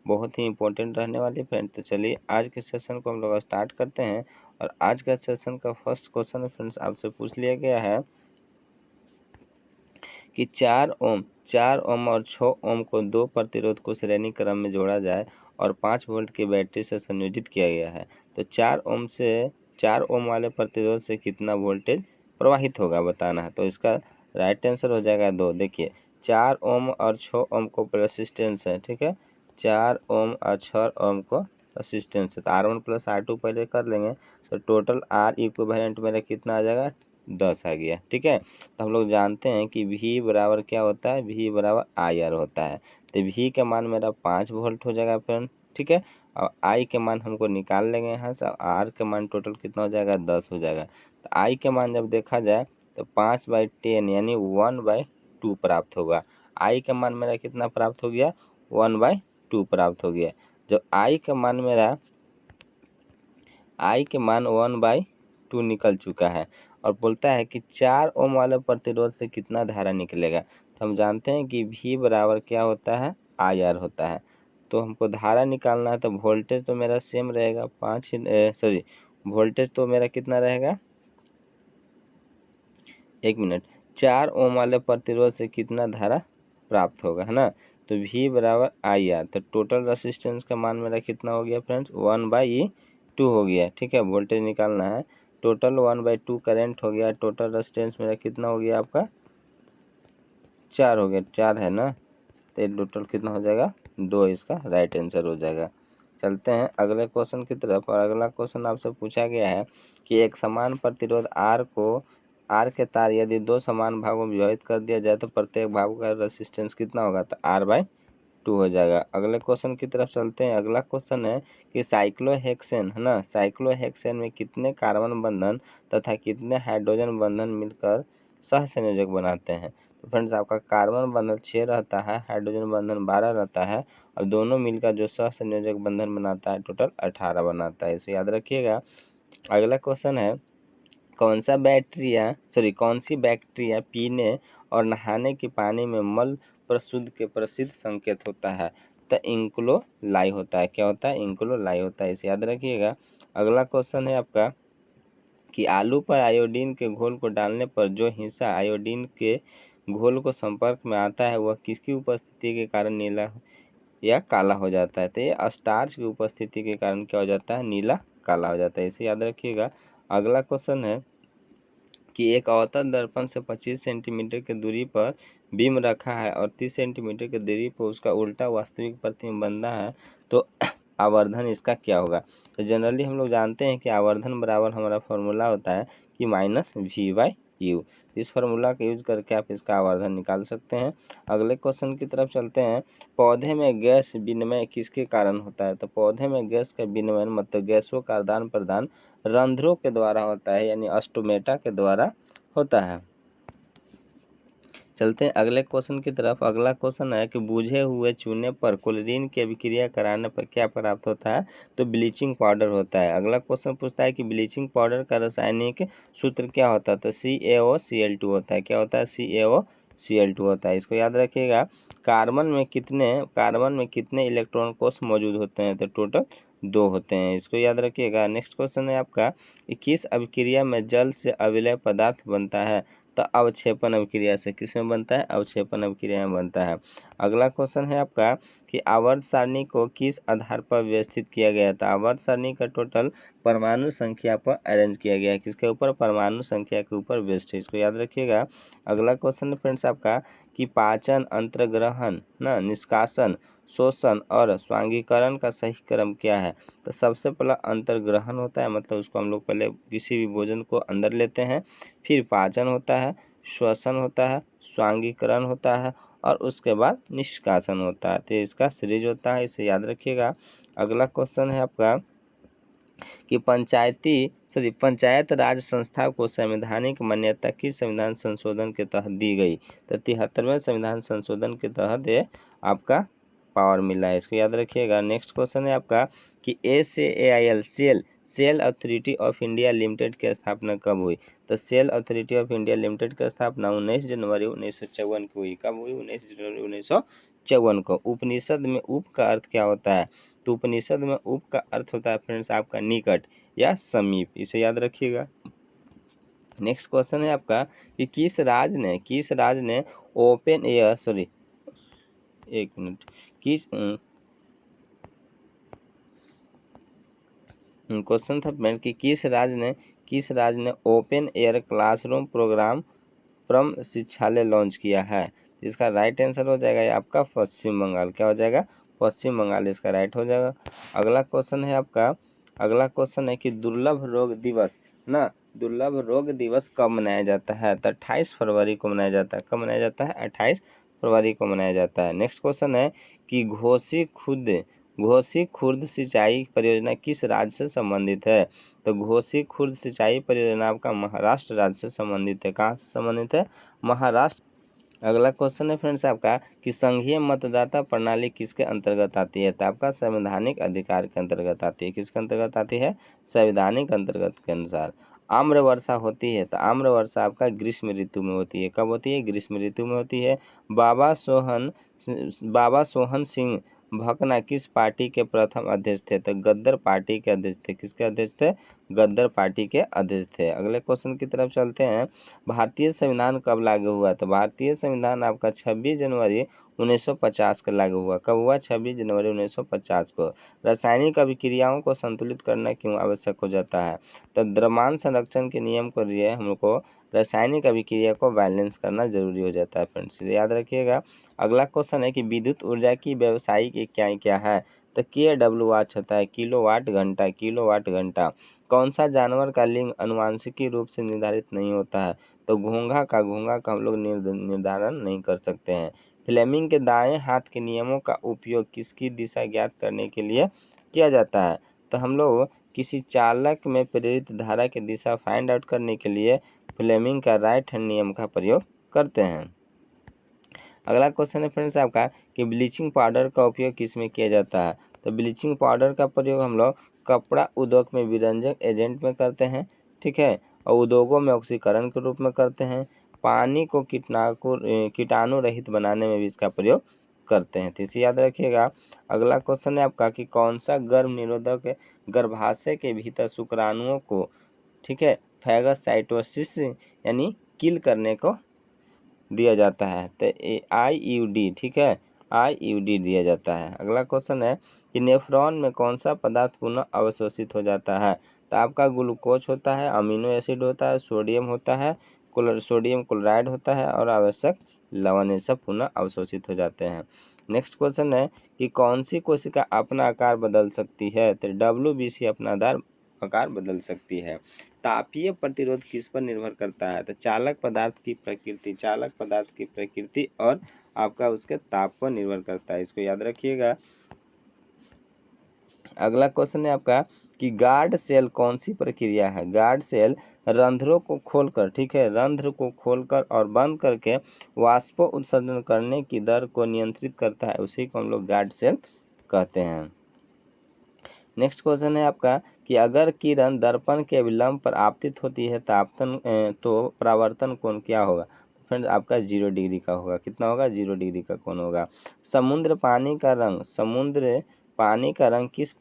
बहुत ही इंपॉर्टेंट रहने वाली फ्रेंड। तो चलिए आज के सेशन को हम लोग स्टार्ट करते हैं। और आज का सेशन का फर्स्ट क्वेश्चन है फ्रेंड्स, आपसे पूछ लिया गया है कि 4 ओम और 6 ओम को दो प्रतिरोध को श्रेणी क्रम में जोड़ा जाए और 5 वोल्ट की बैटरी से संयोजित किया गया है। तो 4 ओम वाले प्रतिरोध से कितना वोल्टेज प्रवाहित होगा बताना है। तो इसका राइट आंसर हो जाएगा 2। देखिए 4 ओम और 6 ओम को रेसिस्टेंस है, ठीक है। 4 ओम और 6 ओम को रेसिस्टेंस है। तो R1 प्लस R2 पहले कर लेंगे। तो टोटल R इक्विवेलेंट मेरा कितना आ जाएगा, 10 आ गया, ठीक है। तो हम लोग जानते हैं कि V बराबर क्या होता है, V बराबर IR होता है। तो V का मान मेरा 5 वोल्ट हो जाएगा फ्रेंड, ठीक है। और I के मान हमको निकाल लेंगे यहाँ से। R के मान टोटल कितना हो जाएगा, 10 हो जाएगा। तो I के मान जब देखा जाए तो 5/10 यानी 1/2 प्राप्त होगा। I का मान मेरा कितना प्राप्त हो गया, 1/2 प्राप्त हो गया। जो I का मान 1/2 निकल चुका है और बोलता है कि 4 ओम वाले प्रतिरोध से कितना धारा निकलेगा। तो हम जानते हैं कि V बराबर क्या होता है, IR होता है। तो हमको धारा निकालना है। तो वोल्टेज तो मेरा सेम रहेगा, वोल्टेज तो मेरा कितना रहेगा, 1 मिनट, 4 ओम वाले प्रतिरोध से कितना धारा प्राप्त होगा, है ना। तो V बराबर IR। तो टोटल रेसिस्टेंस का मान मेरा कितना हो गया फ्रेंड्स, 1/2 हो गया, ठीक है। वोल्टेज निकालना है, टोटल 1/2 करेंट हो गया। टोटल रेसिस्टेंस मेरा कितना हो गया आपका, 4 हो गया, 4 है ना। तो ये टोटल कितना हो जाएगा, 2। इसका राइट आंसर हो जाएगा। चलते हैं अगले क्वेश्चन की तरफ। और अगला क्वेश्चन आपसे पूछा गया है कि एक समान प्रतिरोध R के तार यदि 2 समान भागों में विभाजित कर दिया जाए तो प्रत्येक भाग का रेसिस्टेंस कितना होगा, तो R/2 हो जाएगा। अगले क्वेश्चन की तरफ चलते हैं। अगला क्वेश्चन है कि साइक्लोहेक्सेन, है ना, साइक्लोहेक्सेन में कितने कार्बन बंधन तथा कितने हाइड्रोजन बंधन मिलकर सहसंयोजक बनाते हैं। तो फ्रेंड्स आपका कार्बन बंधन 6 रहता है, हाइड्रोजन बंधन 12 रहता है और दोनों मिलकर जो सहसंयोजक बंधन बनाता है टोटल 18 बनाता है। इसे याद रखिएगा। अगला क्वेश्चन है कौन सी बैक्टीरिया पीने और नहाने के पानी में मल प्रशुद्ध के प्रसिद्ध संकेत होता है। तो इंक्लोलाई होता है। क्या होता है, इंक्लोलाई होता है। इसे याद रखिएगा। अगला क्वेश्चन है आपका कि आलू पर आयोडीन के घोल को डालने पर जो हिस्सा आयोडीन के घोल को संपर्क में आता है वह किसकी उपस्थिति के कारण नीला या काला हो जाता है। तो ये स्टार्च की उपस्थिति के कारण क्या हो जाता है, नीला काला हो जाता है। इसे याद रखिएगा। अगला क्वेश्चन है कि एक अवतल दर्पण से 25 सेंटीमीटर की दूरी पर बीम रखा है और 30 सेंटीमीटर की दूरी पर उसका उल्टा वास्तविक प्रतिबिंब बनता है, तो आवर्धन इसका क्या होगा। तो जनरली हम लोग जानते हैं कि आवर्धन बराबर हमारा फॉर्मूला होता है कि -V/U। इस फार्मूला का यूज करके आप इसका आवर्धन निकाल सकते हैं। अगले क्वेश्चन की तरफ चलते हैं। पौधे में गैस विनिमय किसके कारण होता है। तो पौधे में गैस का विनिमय मतलब गैसों का आदान प्रदान रंध्रों के द्वारा होता है, यानी स्टोमेटा के द्वारा होता है। चलते हैं अगले क्वेश्चन की तरफ। अगला क्वेश्चन है कि बुझे हुए चूने पर क्लोरीन की अभिक्रिया कराने पर क्या प्राप्त होता है। तो ब्लीचिंग पाउडर होता है। अगला क्वेश्चन पूछता है कि ब्लीचिंग पाउडर का रासायनिक सूत्र क्या होता है। तो CaOCl2 होता है। क्या होता है, CaOCl2 होता है। इसको याद रखिएगा। कार्बन में कितने इलेक्ट्रॉन कोष मौजूद होते हैं। तो टोटल 2 होते हैं। इसको याद रखिएगा। नेक्स्ट क्वेश्चन है आपका कि किस अभिक्रिया में जल से अविलय पदार्थ बनता है। तो अवक्षेपण अभिक्रिया से। किसमें बनता है, अवक्षेपण अभिक्रिया में बनता है। अगला क्वेश्चन है आपका कि आवर्त सारणी को किस आधार पर व्यवस्थित किया गया था। आवर्त सारणी का टोटल परमाणु संख्या पर अरेंज किया गया है। किसके ऊपर, परमाणु संख्या के ऊपर व्यवस्थित। इसको याद रखिएगा। अगला क्वेश्चन फ्रेंड्स आपका कि पाचन, अंतर्ग्रहण, ना, निष्कासन, शोषण और स्वांगीकरण का सही क्रम क्या है। तो सबसे पहला अंतर्ग्रहण होता है, मतलब उसको हम लोग पहले किसी भी भोजन को अंदर लेते हैं, फिर पाचन होता है, श्वसन होता है, स्वांगीकरण होता है और उसके बाद निष्कासन होता है। तो इसका सीरीज होता है, इसे याद रखिएगा। अगला क्वेश्चन है आपका कि पंचायत राज संस्था को संवैधानिक मान्यता किस संविधान संशोधन के तहत दी गई। तो 73वें संविधान संशोधन के तहत ये आपका पावर मिला है। इसको याद रखिएगा। नेक्स्ट क्वेश्चन है आपका कि A से AIL SAIL authority of India limited की स्थापना कब हुई? तो SAIL authority of India limited की स्थापना 19 जनवरी 1954 को हुई। कब हुई? 19 जनवरी 1954 को। उपनिषद में उप का अर्थ क्या होता है? तो उपनिषद में उप का अर्थ होता है फ्रेंड्स आपका निकट या समीप, इसे याद रखिएगा। नेक्स्ट क्वेश्चन है आपका कि किस राज्य ने ओपन एयर सॉरी एक मिनट किस क्वेश्चन था फ्रेंड कि किस राज्य ने ओपन एयर क्लासरूम प्रोग्राम प्रम शिक्षालय लॉन्च किया है? इसका राइट आंसर हो जाएगा ये आपका पश्चिम बंगाल। क्या हो जाएगा? पश्चिम बंगाल इसका राइट हो जाएगा। अगला क्वेश्चन है कि दुर्लभ रोग दिवस कब मनाया जाता है? तो 28 फरवरी को मनाया जाता है। कब मनाया जाता है? 28 फरवरी को मनाया जाता है। नेक्स्ट क्वेश्चन है कि घोसी खुर्द सिंचाई परियोजना किस राज्य से संबंधित है? तो घोसी खुर्द सिंचाई परियोजना आपका महाराष्ट्र राज्य से संबंधित है। कहाँ से संबंधित है? महाराष्ट्र। अगला क्वेश्चन है फ्रेंड्स आपका कि संघीय मतदाता प्रणाली किसके अंतर्गत आती है? तो आपका संवैधानिक अधिकार के अंतर्गत आती है। किसके अंतर्गत आती है? संवैधानिक अंतर्गत के अनुसार। आम्र वर्षा होती है तो आम्र वर्षा आपका ग्रीष्म ऋतु में होती है। कब होती है? ग्रीष्म ऋतु में होती है। बाबा सोहन सिंह भकना किस पार्टी के प्रथम अध्यक्ष थे? तो गद्दर पार्टी के अध्यक्ष थे। किसके अध्यक्ष थे? गद्दर पार्टी के अध्यक्ष थे। अगले क्वेश्चन की तरफ चलते हैं। भारतीय संविधान कब लागू हुआ? तो भारतीय संविधान आपका 26 जनवरी 1950 को लागू हुआ। कब हुआ? 26 जनवरी 1950 को। रासायनिक अभिक्रियाओं को संतुलित करना क्यों आवश्यक हो जाता है? तो द्रव्यमान संरक्षण के नियम के लिए हमको रासायनिक अभिक्रिया को बैलेंस करना जरूरी हो जाता है फ्रेंड्स, याद रखिएगा। अगला क्वेश्चन है कि विद्युत ऊर्जा की व्यावसायिक इकाई क्या है? तो KW होता है, किलोवाट घंटा। कौन सा जानवर का लिंग आनुवांशिकी रूप से निर्धारित नहीं होता है? तो घोंघा का हम लोग निर्धारण नहीं कर सकते हैं। फ्लेमिंग के दाएं हाथ के नियमों का उपयोग किसकी दिशा ज्ञात करने के लिए किया जाता है? तो हम लोग किसी चालक में प्रेरित धारा की दिशा फाइंड आउट करने के लिए फ्लेमिंग का राइट हैंड नियम का प्रयोग करते हैं। अगला क्वेश्चन है फ्रेंड्स आपका कि ब्लीचिंग पाउडर का उपयोग किस में किया जाता है? तो ब्लीचिंग पाउडर का प्रयोग हम लोग कपड़ा उद्योग में विरंजक एजेंट में करते हैं, ठीक है, और उद्योगों में ऑक्सीकरण के रूप में करते हैं। पानी को कीटाणु रहित बनाने में भी इसका प्रयोग करते हैं, तो इसे याद रखिएगा। अगला क्वेश्चन है आपका कि कौन सा गर्भ निरोधक गर्भाशय के भीतर शुक्राणुओं को, ठीक है, फैगोसाइटोसिस यानी किल करने को दिया जाता है? तो IUD, ठीक है, IUD दिया जाता है। अगला क्वेश्चन है कि नेफ्रॉन में कौन सा पदार्थ पुनः अवशोषित हो जाता है? तो आपका ग्लूकोज होता है, अमीनो एसिड होता है, सोडियम होता है, सोडियम क्लोराइड होता है और आवश्यक लवण, ये सब पुनः अवशोषित हो जाते हैं। नेक्स्ट क्वेश्चन है कि कौन सी कोशिका अपना आकार बदल सकती है? तो WBC अपना आकार बदल सकती है। तापीय प्रतिरोध किस पर निर्भर करता है? तो चालक पदार्थ की प्रकृति और आपका उसके ताप पर निर्भर करता है, इसको याद रखिएगा। अगला क्वेश्चन है आपका कि गार्ड सेल कौन सी प्रक्रिया है? गार्ड सेल रंध्रों को खोलकर, ठीक है, रंध्र को खोलकर और बंद करके वाष्प उत्सर्जन करने की दर को नियंत्रित करता है, उसी को हम लोग गार्ड सेल कहते हैं। नेक्स्ट क्वेश्चन है आपका कि अगर किरण दर्पण के अभिलंब पर आपतित होती है तो परावर्तन कोण क्या होगा? फ्रेंड्स आपका 0 डिग्री का होगा। कितना होगा? 0 डिग्री का कोण होगा। समुद्र पानी का रंग किस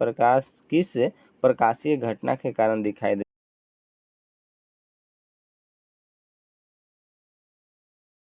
प्रकाशीय घटना के कारण दिखाई